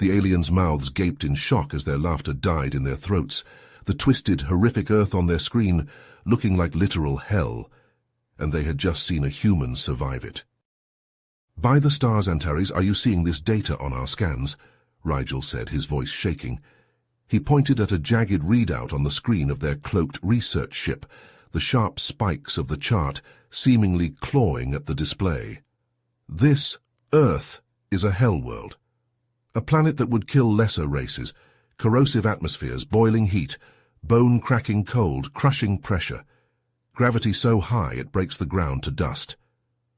The aliens' mouths gaped in shock as their laughter died in their throats, the twisted, horrific earth on their screen looking like literal hell, and they had just seen a human survive it. "By the stars, Antares, are you seeing this data on our scans?" Rigel said, his voice shaking. He pointed at a jagged readout on the screen of their cloaked research ship, the sharp spikes of the chart seemingly clawing at the display. "This Earth is a Hellworld. A planet that would kill lesser races, corrosive atmospheres, boiling heat, bone-cracking cold, crushing pressure. Gravity so high it breaks the ground to dust.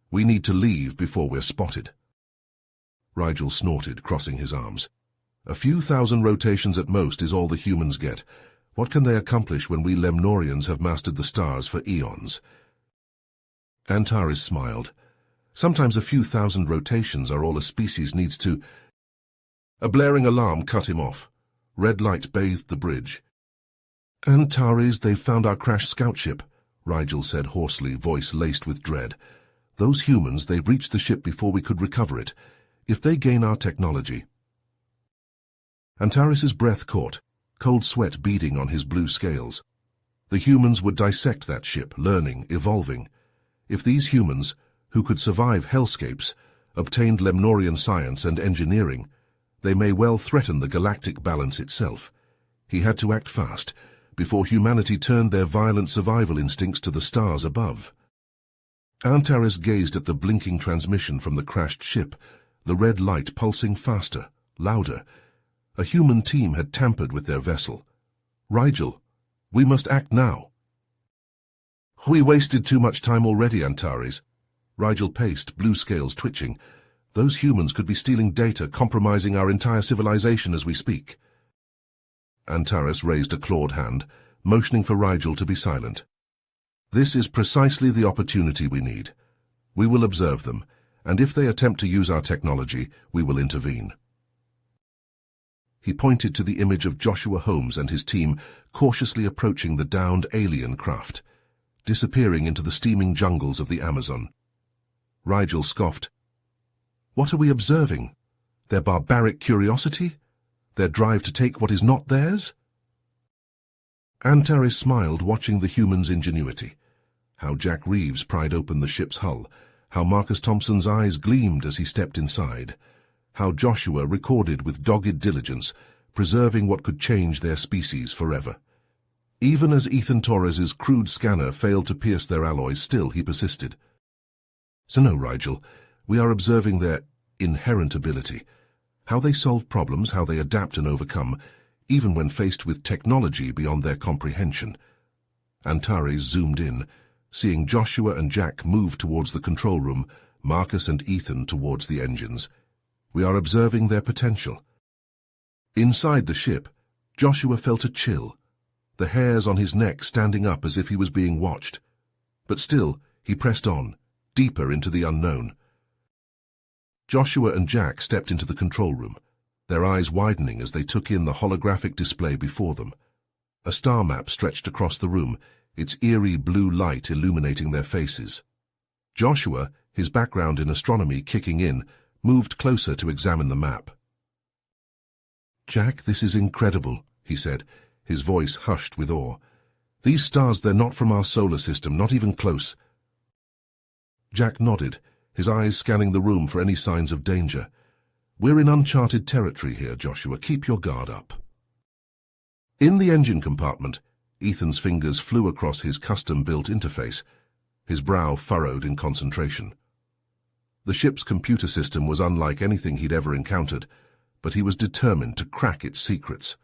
We need to leave before we're spotted." Rigel snorted, crossing his arms. "A few thousand rotations at most is all the humans get. What can they accomplish when we Lemnorians have mastered the stars for eons?" Antares smiled. "Sometimes a few thousand rotations are all a species needs to—" A blaring alarm cut him off. Red light bathed the bridge. "Antares, they've found our crashed scout ship," Rigel said hoarsely, voice laced with dread. "Those humans, they've reached the ship before we could recover it. If they gain our technology—" Antares's breath caught, cold sweat beading on his blue scales. The humans would dissect that ship, learning, evolving. If these humans, who could survive hellscapes, obtained Lemnorian science and engineering, they may well threaten the galactic balance itself. He had to act fast, before humanity turned their violent survival instincts to the stars above. Antares gazed at the blinking transmission from the crashed ship, the red light pulsing faster, louder. A human team had tampered with their vessel. "Rigel, we must act now." "We wasted too much time already, Antares." Rigel paced, blue scales twitching. "Those humans could be stealing data, compromising our entire civilization as we speak." Antares raised a clawed hand, motioning for Rigel to be silent. "This is precisely the opportunity we need. We will observe them, and if they attempt to use our technology, we will intervene." He pointed to the image of Joshua Holmes and his team cautiously approaching the downed alien craft, disappearing into the steaming jungles of the Amazon. Rigel scoffed. "What are we observing? Their barbaric curiosity? Their drive to take what is not theirs?" Antares smiled, watching the humans' ingenuity. How Jack Reeves pried open the ship's hull, how Marcus Thompson's eyes gleamed as he stepped inside, how Joshua recorded with dogged diligence, preserving what could change their species forever. Even as Ethan Torres's crude scanner failed to pierce their alloys, still he persisted. "So no, Rigel, we are observing their inherent ability, how they solve problems, how they adapt and overcome, even when faced with technology beyond their comprehension." Antares zoomed in, seeing Joshua and Jack move towards the control room, Marcus and Ethan towards the engines. "We are observing their potential." Inside the ship, Joshua felt a chill, the hairs on his neck standing up as if he was being watched. But still, he pressed on, deeper into the unknown. Joshua and Jack stepped into the control room, their eyes widening as they took in the holographic display before them. A star map stretched across the room, its eerie blue light illuminating their faces. Joshua, his background in astronomy kicking in, moved closer to examine the map. "Jack, this is incredible," he said, his voice hushed with awe. "These stars, they're not from our solar system, not even close." Jack nodded, his eyes scanning the room for any signs of danger. "We're in uncharted territory here, Joshua. Keep your guard up." In the engine compartment, Ethan's fingers flew across his custom-built interface, his brow furrowed in concentration. The ship's computer system was unlike anything he'd ever encountered, but he was determined to crack its secrets.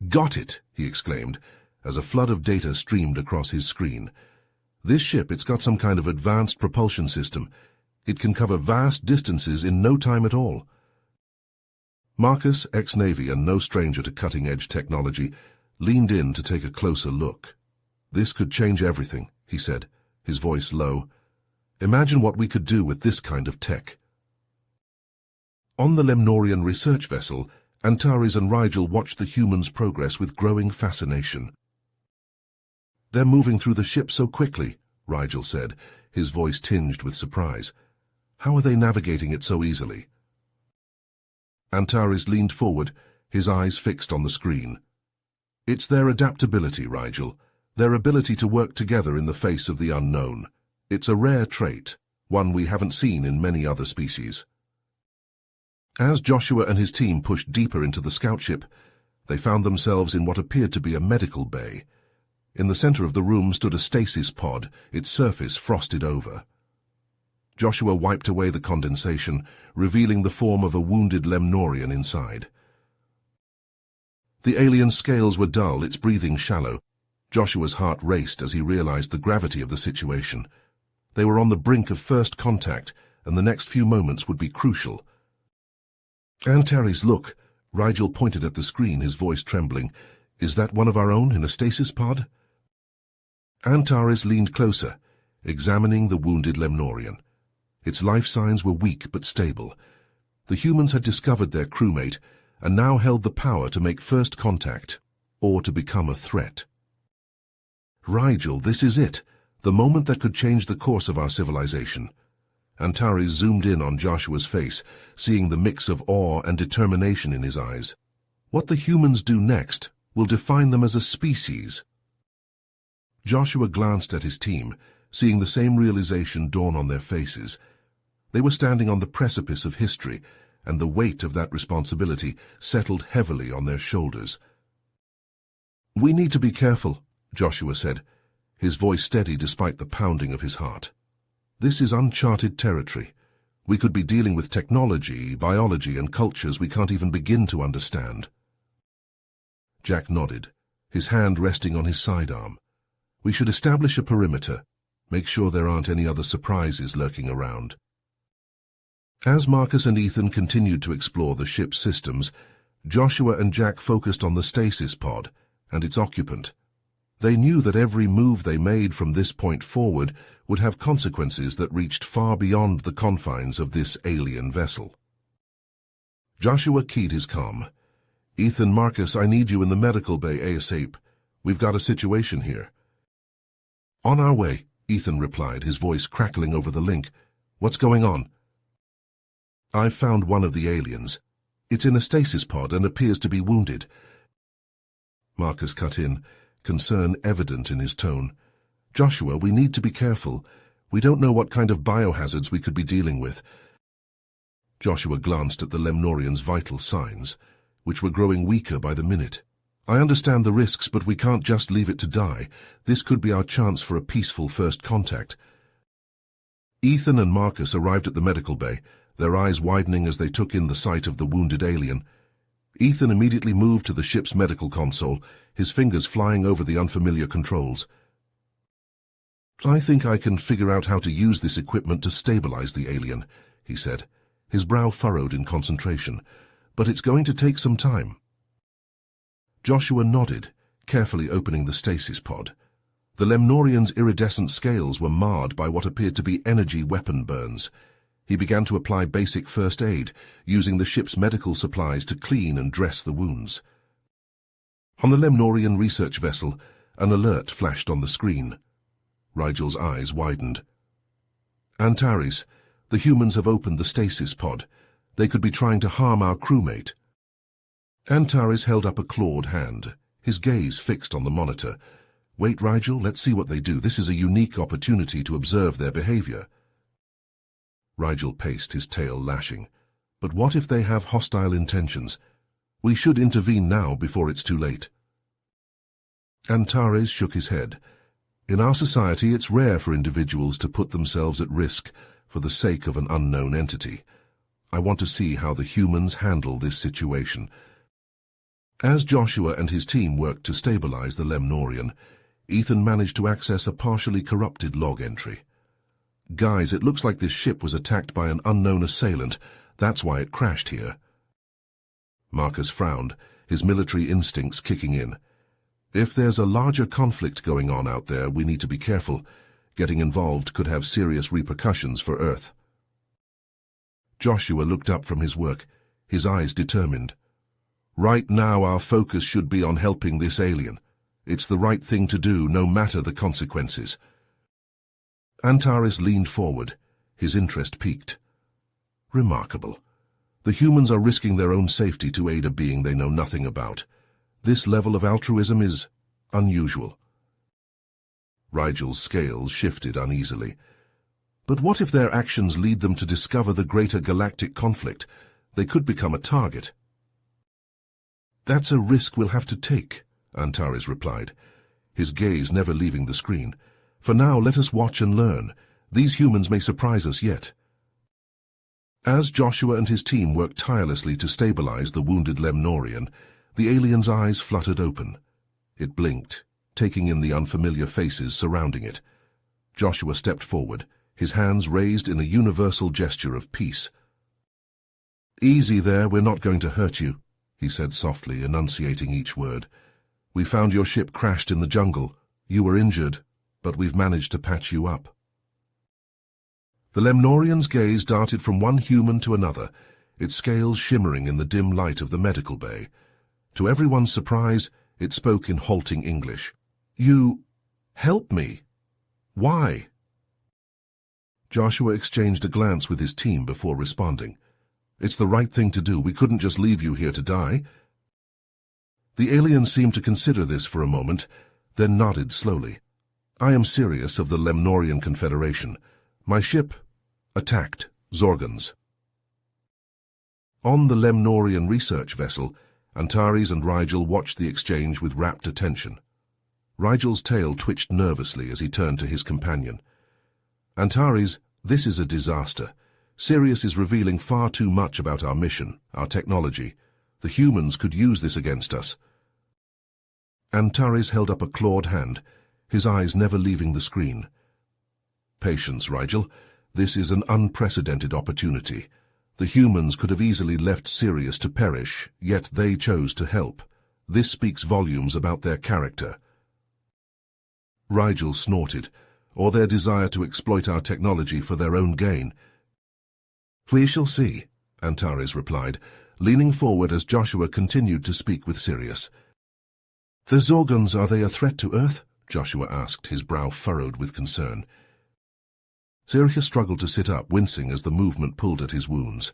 "Got it!" he exclaimed, as a flood of data streamed across his screen. "This ship, it's got some kind of advanced propulsion system. It can cover vast distances in no time at all." Marcus, ex-Navy and no stranger to cutting-edge technology, leaned in to take a closer look. "This could change everything," he said, his voice low. "Imagine what we could do with this kind of tech." On the Lemnorian research vessel, Antares and Rigel watched the humans' progress with growing fascination. "They're moving through the ship so quickly," Rigel said, his voice tinged with surprise. "How are they navigating it so easily?" Antares leaned forward, his eyes fixed on the screen. It's their adaptability, Rigel, their ability to work together in the face of the unknown. It's a rare trait, one we haven't seen in many other species. As Joshua and his team pushed deeper into the scout ship, they found themselves in what appeared to be a medical bay. In the center of the room stood a stasis pod, its surface frosted over. Joshua wiped away the condensation, revealing the form of a wounded Lemnorian inside. The alien's scales were dull, its breathing shallow. Joshua's heart raced as he realized the gravity of the situation. They were on the brink of first contact, and the next few moments would be crucial. Antares, look. Rigel pointed at the screen, his voice trembling. Is that one of our own in a stasis pod? Antares leaned closer, examining the wounded Lemnorian. Its life signs were weak but stable. The humans had discovered their crewmate and now held the power to make first contact, or to become a threat. Rigel, this is it, the moment that could change the course of our civilization. Antares zoomed in on Joshua's face, seeing the mix of awe and determination in his eyes. What the humans do next will define them as a species. Joshua glanced at his team, seeing the same realization dawn on their faces. They were standing on the precipice of history, and the weight of that responsibility settled heavily on their shoulders. "We need to be careful," Joshua said, his voice steady despite the pounding of his heart. "This is uncharted territory. We could be dealing with technology, biology, and cultures we can't even begin to understand." Jack nodded, his hand resting on his sidearm. "We should establish a perimeter, make sure there aren't any other surprises lurking around." As Marcus and Ethan continued to explore the ship's systems, Joshua and Jack focused on the stasis pod and its occupant. They knew that every move they made from this point forward would have consequences that reached far beyond the confines of this alien vessel. Joshua keyed his comm. "Ethan, Marcus, I need you in the medical bay ASAP. We've got a situation here." "On our way," Ethan replied, his voice crackling over the link. "What's going on?" "I've found one of the aliens. It's in a stasis pod and appears to be wounded." Marcus cut in, concern evident in his tone. "Joshua, we need to be careful. We don't know what kind of biohazards we could be dealing with." Joshua glanced at the Lemnorian's vital signs, which were growing weaker by the minute. "I understand the risks, but we can't just leave it to die. This could be our chance for a peaceful first contact." Ethan and Marcus arrived at the medical bay, their eyes widening as they took in the sight of the wounded alien. Ethan immediately moved to the ship's medical console, his fingers flying over the unfamiliar controls. "I think I can figure out how to use this equipment to stabilize the alien," he said, his brow furrowed in concentration. "But it's going to take some time." Joshua nodded, carefully opening the stasis pod. The Lemnorian's iridescent scales were marred by what appeared to be energy weapon burns. He began to apply basic first aid, using the ship's medical supplies to clean and dress the wounds. On the Lemnorian research vessel, an alert flashed on the screen. Rigel's eyes widened. "Antares, the humans have opened the stasis pod. They could be trying to harm our crewmate." Antares held up a clawed hand, his gaze fixed on the monitor. "Wait, Rigel, let's see what they do. This is a unique opportunity to observe their behavior." Rigel paced, his tail lashing. "But what if they have hostile intentions? We should intervene now before it's too late." Antares shook his head. "In our society, it's rare for individuals to put themselves at risk for the sake of an unknown entity. I want to see how the humans handle this situation." As Joshua and his team worked to stabilize the Lemnorian, Ethan managed to access a partially corrupted log entry. "Guys, it looks like this ship was attacked by an unknown assailant. That's why it crashed here." Marcus frowned, his military instincts kicking in. "If there's a larger conflict going on out there, we need to be careful. Getting involved could have serious repercussions for Earth." Joshua looked up from his work, his eyes determined. "Right now our focus should be on helping this alien. It's the right thing to do, no matter the consequences." Antares leaned forward, his interest piqued. "Remarkable. The humans are risking their own safety to aid a being they know nothing about. This level of altruism is unusual. Rigel's scales shifted uneasily. But what if their actions lead them to discover the greater galactic conflict? They could become a target. That's a risk we'll have to take, Antares replied, his gaze never leaving the screen. For now, let us watch and learn. These humans may surprise us yet. As Joshua and his team worked tirelessly to stabilize the wounded Lemnorian, the alien's eyes fluttered open. It blinked, taking in the unfamiliar faces surrounding it. Joshua stepped forward, his hands raised in a universal gesture of peace. "Easy there, we're not going to hurt you," he said softly, enunciating each word. "We found your ship crashed in the jungle. You were injured, but we've managed to patch you up." The Lemnorian's gaze darted from one human to another, its scales shimmering in the dim light of the medical bay. To everyone's surprise, it spoke in halting English. "You... help me? Why?" Joshua exchanged a glance with his team before responding. "It's the right thing to do. We couldn't just leave you here to die." The alien seemed to consider this for a moment, then nodded slowly. "I am Sirius of the Lemnorian Confederation. My ship attacked Zorgons." On the Lemnorian research vessel, Antares and Rigel watched the exchange with rapt attention. Rigel's tail twitched nervously as he turned to his companion. "Antares, this is a disaster. Sirius is revealing far too much about our mission, our technology. The humans could use this against us." Antares held up a clawed hand, his eyes never leaving the screen. "Patience, Rigel. This is an unprecedented opportunity. The humans could have easily left Sirius to perish, yet they chose to help. This speaks volumes about their character." Rigel snorted, "Or their desire to exploit our technology for their own gain." "We shall see," Antares replied, leaning forward as Joshua continued to speak with Sirius. "The Zorgons, are they a threat to Earth?" Joshua asked, his brow furrowed with concern. Sirius struggled to sit up, wincing as the movement pulled at his wounds.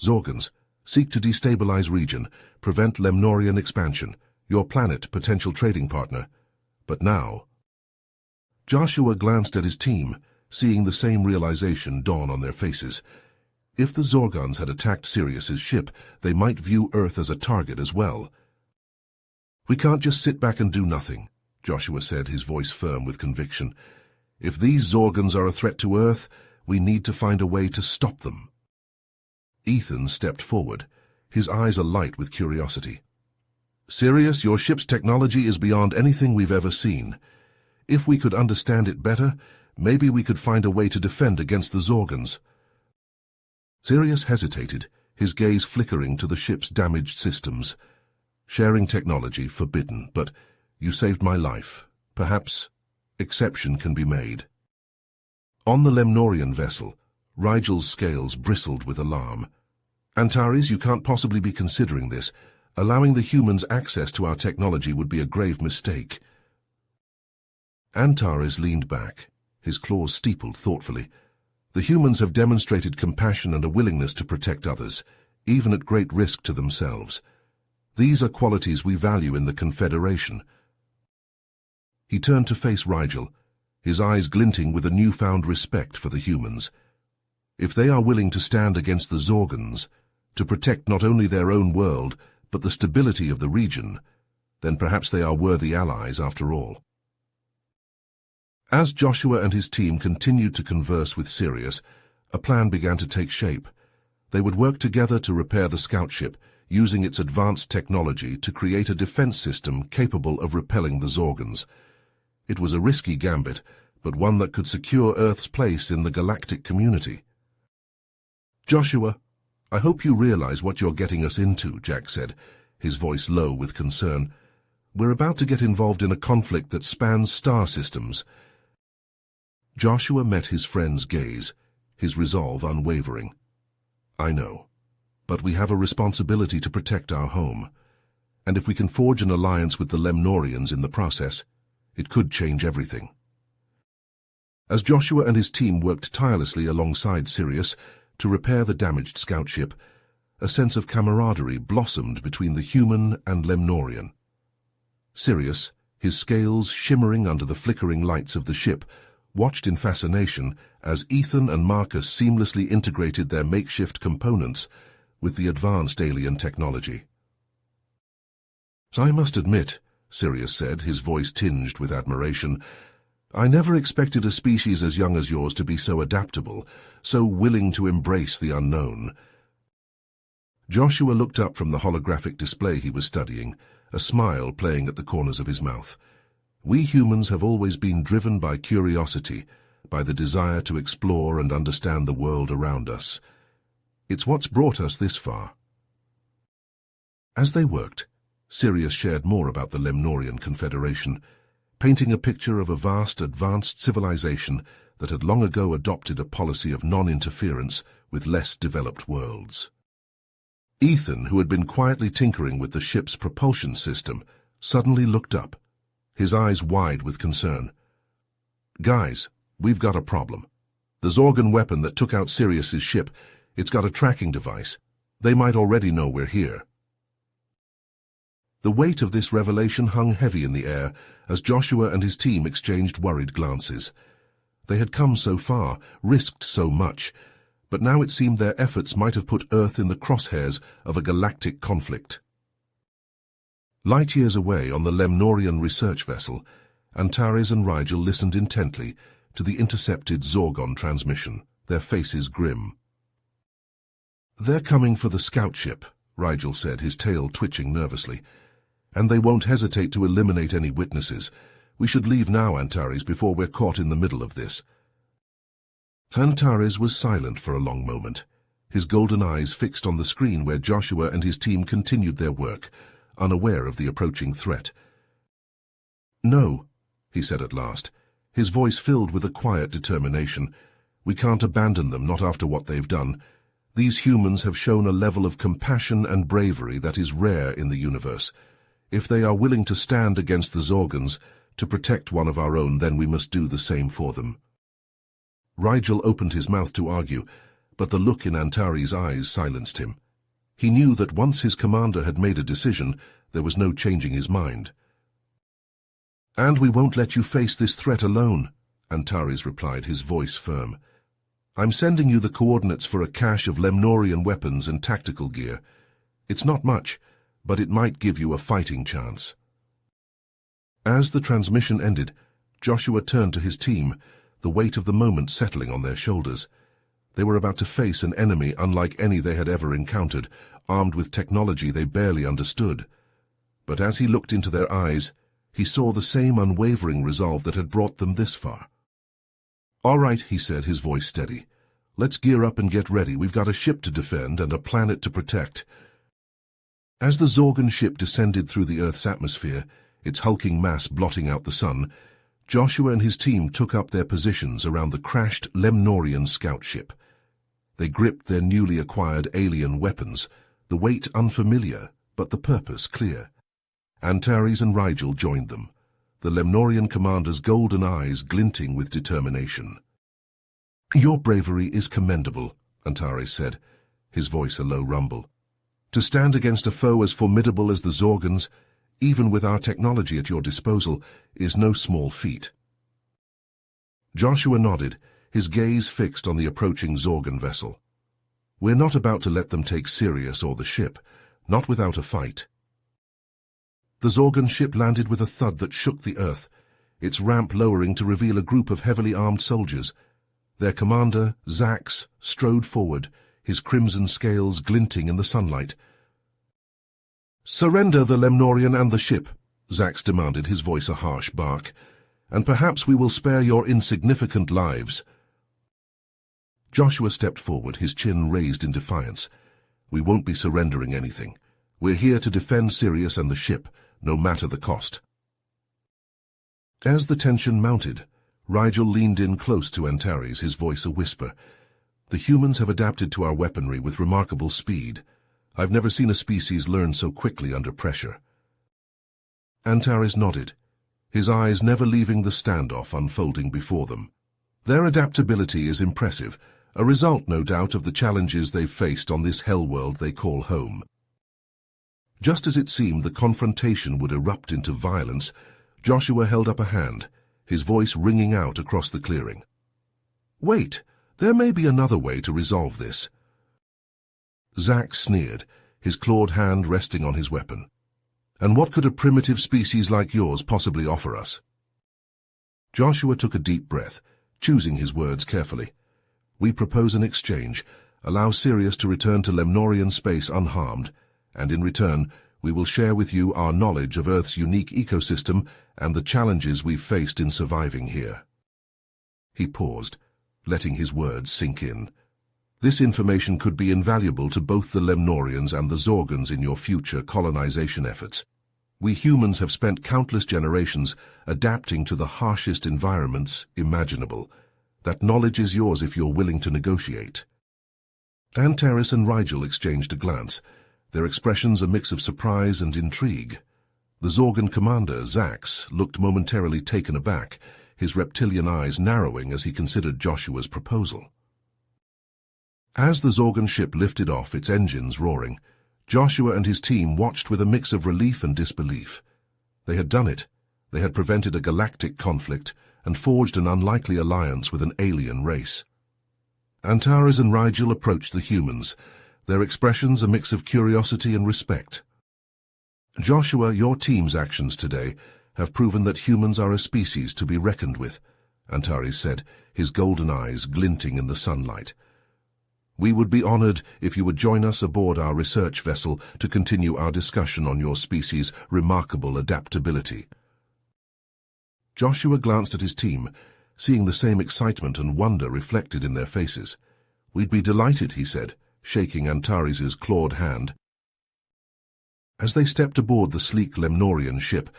"Zorgons, seek to destabilize region, prevent Lemnorian expansion. Your planet, potential trading partner. But now..." Joshua glanced at his team, seeing the same realization dawn on their faces. If the Zorgons had attacked Sirius's ship, they might view Earth as a target as well. "We can't just sit back and do nothing," Joshua said, his voice firm with conviction. "If these Zorgons are a threat to Earth, we need to find a way to stop them." Ethan stepped forward, his eyes alight with curiosity. "Sirius, your ship's technology is beyond anything we've ever seen. If we could understand it better, maybe we could find a way to defend against the Zorgons." Sirius hesitated, his gaze flickering to the ship's damaged systems. "Sharing technology, forbidden, but you saved my life. Perhaps exception can be made." On the Lemnorian vessel, Rigel's scales bristled with alarm. "Antares, you can't possibly be considering this. Allowing the humans access to our technology would be a grave mistake." Antares leaned back, his claws steepled thoughtfully. "The humans have demonstrated compassion and a willingness to protect others, even at great risk to themselves. These are qualities we value in the Confederation." He turned to face Rigel, his eyes glinting with a newfound respect for the humans. If they are willing to stand against the Zorgons, to protect not only their own world, but the stability of the region, then perhaps they are worthy allies after all. As Joshua and his team continued to converse with Sirius, a plan began to take shape. They would work together to repair the scout ship, using its advanced technology to create a defense system capable of repelling the Zorgons. It was a risky gambit, but one that could secure Earth's place in the galactic community. "Joshua, I hope you realize what you're getting us into," Jack said, his voice low with concern. "We're about to get involved in a conflict that spans star systems." Joshua met his friend's gaze, his resolve unwavering. "I know, but we have a responsibility to protect our home. And if we can forge an alliance with the Lemnorians in the process, it could change everything." As Joshua and his team worked tirelessly alongside Sirius to repair the damaged scout ship, A sense of camaraderie blossomed between the human and Lemnorian. Sirius, his scales shimmering under the flickering lights of the ship, watched in fascination as Ethan and Marcus seamlessly integrated their makeshift components with the advanced alien technology. "I must admit," Sirius said, his voice tinged with admiration, "I never expected a species as young as yours to be so adaptable, so willing to embrace the unknown." Joshua looked up from the holographic display he was studying, a smile playing at the corners of his mouth. "We humans have always been driven by curiosity, by the desire to explore and understand the world around us. It's what's brought us this far." As they worked, Sirius shared more about the Lemnorian Confederation, painting a picture of a vast, advanced civilization that had long ago adopted a policy of non-interference with less developed worlds. Ethan, who had been quietly tinkering with the ship's propulsion system, suddenly looked up, his eyes wide with concern. "Guys, we've got a problem. The Zorgon weapon that took out Sirius's ship, it's got a tracking device. They might already know we're here." The weight of this revelation hung heavy in the air as Joshua and his team exchanged worried glances. They had come so far, risked so much, but now it seemed their efforts might have put Earth in the crosshairs of a galactic conflict. Light years away on the Lemnorian research vessel, Antares and Rigel listened intently to the intercepted Zorgon transmission, their faces grim. "They're coming for the scout ship," Rigel said, his tail twitching nervously. "And they won't hesitate to eliminate any witnesses. We should leave now, Antares, before we're caught in the middle of this." Antares was silent for a long moment, his golden eyes fixed on the screen where Joshua and his team continued their work, unaware of the approaching threat. "No," he said at last, his voice filled with a quiet determination. "We can't abandon them, not after what they've done. These humans have shown a level of compassion and bravery that is rare in the universe. If they are willing to stand against the Zorgons, to protect one of our own, then we must do the same for them." Rigel opened his mouth to argue, but the look in Antares' eyes silenced him. He knew that once his commander had made a decision, there was no changing his mind. "And we won't let you face this threat alone," Antares replied, his voice firm. "I'm sending you the coordinates for a cache of Lemnorian weapons and tactical gear. It's not much, but it might give you a fighting chance." As the transmission ended, Joshua turned to his team, the weight of the moment settling on their shoulders. They were about to face an enemy unlike any they had ever encountered, armed with technology they barely understood. But as he looked into their eyes, he saw the same unwavering resolve that had brought them this far. "All right," he said, his voice steady. "Let's gear up and get ready. We've got a ship to defend and a planet to protect." As the Zorgon ship descended through the Earth's atmosphere, its hulking mass blotting out the sun, Joshua and his team took up their positions around the crashed Lemnorian scout ship. They gripped their newly acquired alien weapons, the weight unfamiliar, but the purpose clear. Antares and Rigel joined them, the Lemnorian commander's golden eyes glinting with determination. "Your bravery is commendable," Antares said, his voice a low rumble. "To stand against a foe as formidable as the Zorgons, even with our technology at your disposal, is no small feat." Joshua nodded, his gaze fixed on the approaching Zorgon vessel. "We're not about to let them take Sirius or the ship, not without a fight." The Zorgon ship landed with a thud that shook the earth, its ramp lowering to reveal a group of heavily armed soldiers. Their commander, Zax, strode forward, his crimson scales glinting in the sunlight. "Surrender the Lemnorian and the ship," Zax demanded, his voice a harsh bark, "and perhaps we will spare your insignificant lives." Joshua stepped forward, his chin raised in defiance. "We won't be surrendering anything. We're here to defend Sirius and the ship, no matter the cost." As the tension mounted, Rigel leaned in close to Antares, his voice a whisper. "The humans have adapted to our weaponry with remarkable speed. I've never seen a species learn so quickly under pressure." Antares nodded, his eyes never leaving the standoff unfolding before them. "Their adaptability is impressive, a result, no doubt, of the challenges they've faced on this hellworld they call home. Just as it seemed the confrontation would erupt into violence, Joshua held up a hand, his voice ringing out across the clearing. "Wait, there may be another way to resolve this." Zack sneered, his clawed hand resting on his weapon. "And what could a primitive species like yours possibly offer us?" Joshua took a deep breath, choosing his words carefully. "We propose an exchange. Allow Sirius to return to Lemnorian space unharmed, and in return, we will share with you our knowledge of Earth's unique ecosystem and the challenges we've faced in surviving here." He paused, letting his words sink in. "This information could be invaluable to both the Lemnorians and the Zorgans in your future colonization efforts. We humans have spent countless generations adapting to the harshest environments imaginable. That knowledge is yours if you're willing to negotiate." Antares and Rigel exchanged a glance, their expressions a mix of surprise and intrigue. The Zorgan commander, Zax, looked momentarily taken aback, his reptilian eyes narrowing as he considered Joshua's proposal. As the Zorgan ship lifted off, its engines roaring, Joshua and his team watched with a mix of relief and disbelief. They had done it. They had prevented a galactic conflict and forged an unlikely alliance with an alien race. Antares and Rigel approached the humans, their expressions a mix of curiosity and respect. "Joshua, your team's actions today have proven that humans are a species to be reckoned with," Antares said, his golden eyes glinting in the sunlight. "We would be honored if you would join us aboard our research vessel to continue our discussion on your species' remarkable adaptability." Joshua glanced at his team, seeing the same excitement and wonder reflected in their faces. "We'd be delighted," he said, shaking Antares' clawed hand. As they stepped aboard the sleek Lemnorian ship,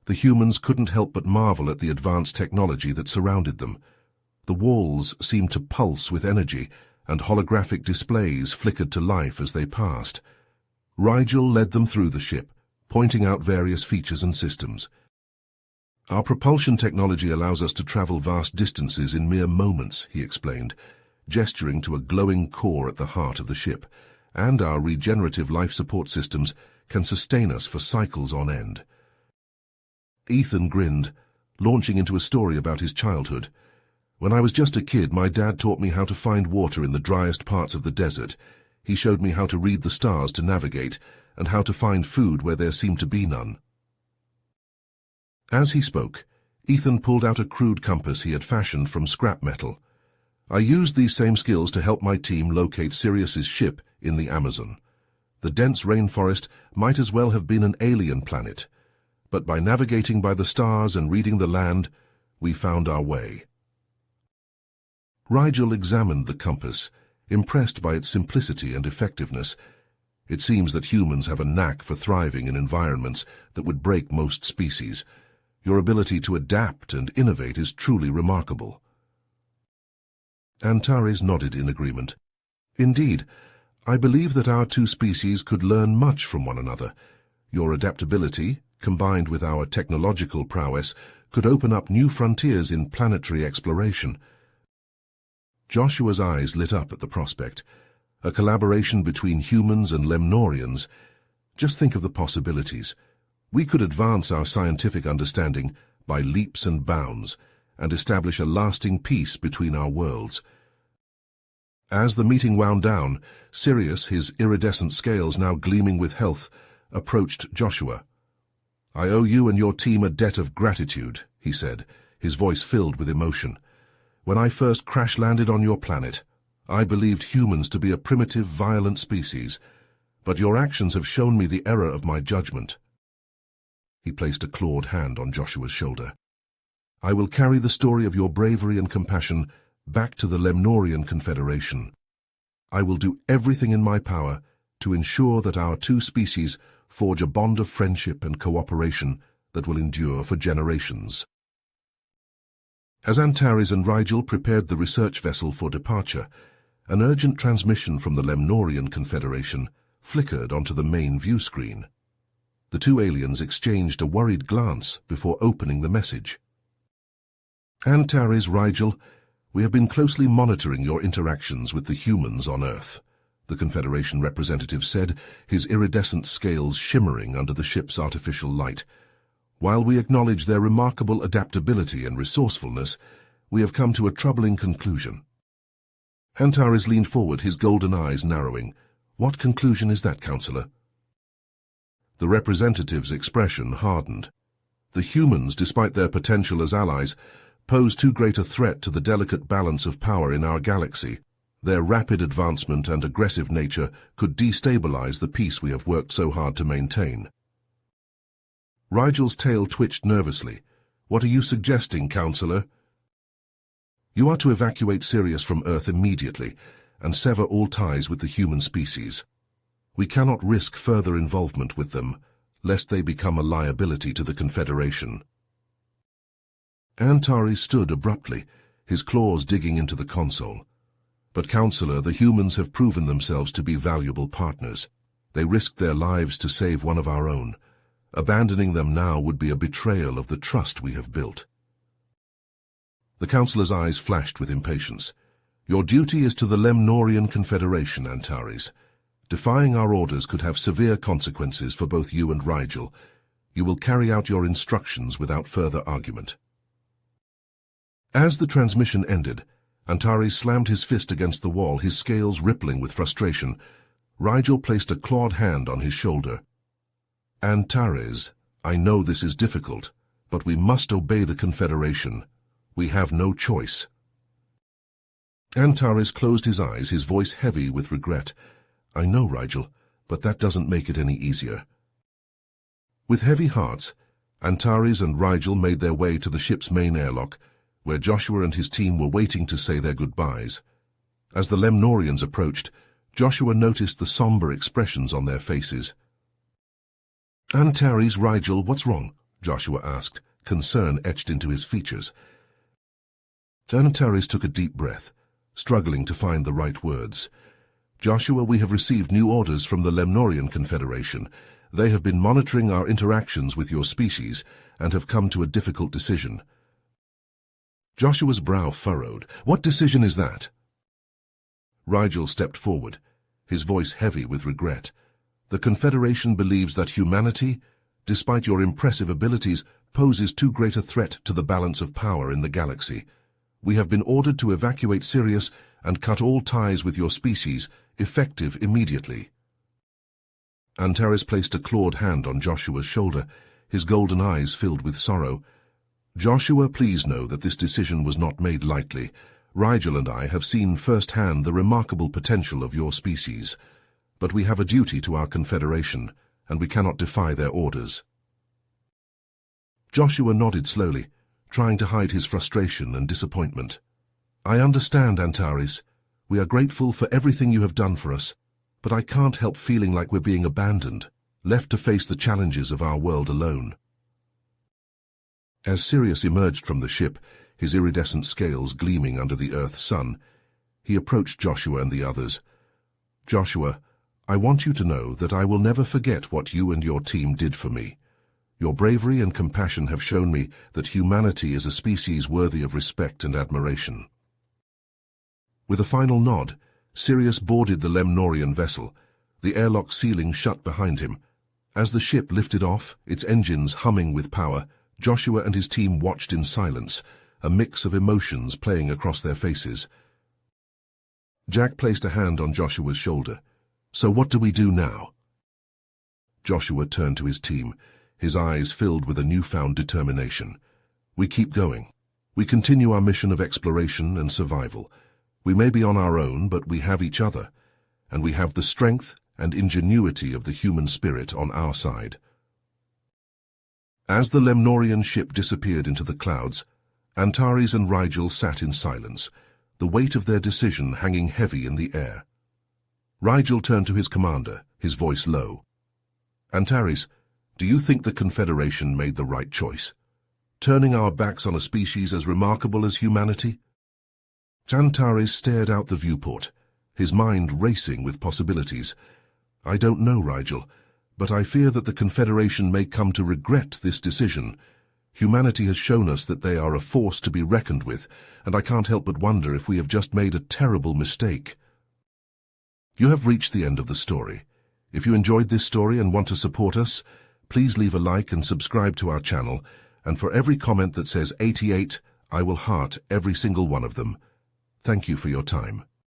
the humans couldn't help but marvel at the advanced technology that surrounded them. The walls seemed to pulse with energy, and holographic displays flickered to life as they passed. Rigel led them through the ship, pointing out various features and systems. "Our propulsion technology allows us to travel vast distances in mere moments," he explained, gesturing to a glowing core at the heart of the ship, "and our regenerative life support systems can sustain us for cycles on end." Ethan grinned, launching into a story about his childhood. "When I was just a kid, my dad taught me how to find water in the driest parts of the desert. He showed me how to read the stars to navigate, and how to find food where there seemed to be none." As he spoke, Ethan pulled out a crude compass he had fashioned from scrap metal. "I used these same skills to help my team locate Sirius's ship in the Amazon. The dense rainforest might as well have been an alien planet, but by navigating by the stars and reading the land, we found our way." Rigel examined the compass, impressed by its simplicity and effectiveness. "It seems that humans have a knack for thriving in environments that would break most species. Your ability to adapt and innovate is truly remarkable." Antares nodded in agreement. "Indeed, I believe that our two species could learn much from one another. Your adaptability, combined with our technological prowess, could open up new frontiers in planetary exploration." Joshua's eyes lit up at the prospect. A collaboration between humans and Lemnorians. Just think of the possibilities. We could advance our scientific understanding by leaps and bounds and establish a lasting peace between our worlds. As the meeting wound down, Sirius, his iridescent scales now gleaming with health, approached Joshua. "I owe you and your team a debt of gratitude," he said, his voice filled with emotion. "When I first crash-landed on your planet, I believed humans to be a primitive, violent species, but your actions have shown me the error of my judgment." He placed a clawed hand on Joshua's shoulder. "I will carry the story of your bravery and compassion back to the Lemnorian Confederation. I will do everything in my power to ensure that our two species forge a bond of friendship and cooperation that will endure for generations." As Antares and Rigel prepared the research vessel for departure, an urgent transmission from the Lemnorian Confederation flickered onto the main view screen. The two aliens exchanged a worried glance before opening the message. "Antares, Rigel, We have been closely monitoring your interactions with the humans on Earth, the Confederation representative said, his iridescent scales shimmering under the ship's artificial light. While we acknowledge their remarkable adaptability and resourcefulness, we have come to a troubling conclusion. Antares leaned forward, his golden eyes narrowing. What conclusion is that, Counselor? The representative's expression hardened. The humans, despite their potential as allies, pose too great a threat to the delicate balance of power in our galaxy. Their rapid advancement and aggressive nature could destabilize the peace we have worked so hard to maintain. Rigel's tail twitched nervously. What are you suggesting, Counselor? You are to evacuate Sirius from Earth immediately and sever all ties with the human species. We cannot risk further involvement with them, lest they become a liability to the Confederation. Antares stood abruptly, his claws digging into the console. But, Counselor, the humans have proven themselves to be valuable partners. They risked their lives to save one of our own. Abandoning them now would be a betrayal of the trust we have built. The Counselor's eyes flashed with impatience. Your duty is to the Lemnorian Confederation, Antares. Defying our orders could have severe consequences for both you and Rigel. You will carry out your instructions without further argument. As the transmission ended, Antares slammed his fist against the wall, his scales rippling with frustration. Rigel placed a clawed hand on his shoulder. Antares, I know this is difficult, but we must obey the Confederation. We have no choice. Antares closed his eyes, his voice heavy with regret. I know, Rigel, but that doesn't make it any easier. With heavy hearts, Antares and Rigel made their way to the ship's main airlock, where Joshua and his team were waiting to say their goodbyes. As the Lemnorians approached, Joshua noticed the somber expressions on their faces. Antares, Rigel, what's wrong? Joshua asked, concern etched into his features. Antares took a deep breath, struggling to find the right words. Joshua, we have received new orders from the Lemnorian Confederation. They have been monitoring our interactions with your species and have come to a difficult decision. Joshua's brow furrowed. What decision is that? Rigel stepped forward, his voice heavy with regret. The Confederation believes that humanity, despite your impressive abilities, poses too great a threat to the balance of power in the galaxy. We have been ordered to evacuate Sirius and cut all ties with your species, effective immediately. Antares placed a clawed hand on Joshua's shoulder, his golden eyes filled with sorrow. Joshua, please know that this decision was not made lightly. Rigel and I have seen firsthand the remarkable potential of your species. But we have a duty to our Confederation, and we cannot defy their orders. Joshua nodded slowly, trying to hide his frustration and disappointment. I understand, Antares. We are grateful for everything you have done for us, but I can't help feeling like we're being abandoned, left to face the challenges of our world alone. As Sirius emerged from the ship, his iridescent scales gleaming under the Earth's sun, he approached Joshua and the others. Joshua, I want you to know that I will never forget what you and your team did for me. Your bravery and compassion have shown me that humanity is a species worthy of respect and admiration. With a final nod, Sirius boarded the Lemnorian vessel, the airlock ceiling shut behind him. As the ship lifted off, its engines humming with power, Joshua and his team watched in silence, a mix of emotions playing across their faces. Jack placed a hand on Joshua's shoulder. So what do we do now? Joshua turned to his team, his eyes filled with a newfound determination. We keep going. We continue our mission of exploration and survival. We may be on our own, but we have each other, and we have the strength and ingenuity of the human spirit on our side. As the Lemnorian ship disappeared into the clouds, Antares and Rigel sat in silence, the weight of their decision hanging heavy in the air. Rigel turned to his commander, his voice low. Antares, do you think the Confederation made the right choice? Turning our backs on a species as remarkable as humanity? Antares stared out the viewport, his mind racing with possibilities. I don't know, Rigel, but I fear that the Confederation may come to regret this decision. Humanity has shown us that they are a force to be reckoned with, and I can't help but wonder if we have just made a terrible mistake. You have reached the end of the story. If you enjoyed this story and want to support us, please leave a like and subscribe to our channel, and for every comment that says 88, I will heart every single one of them. Thank you for your time.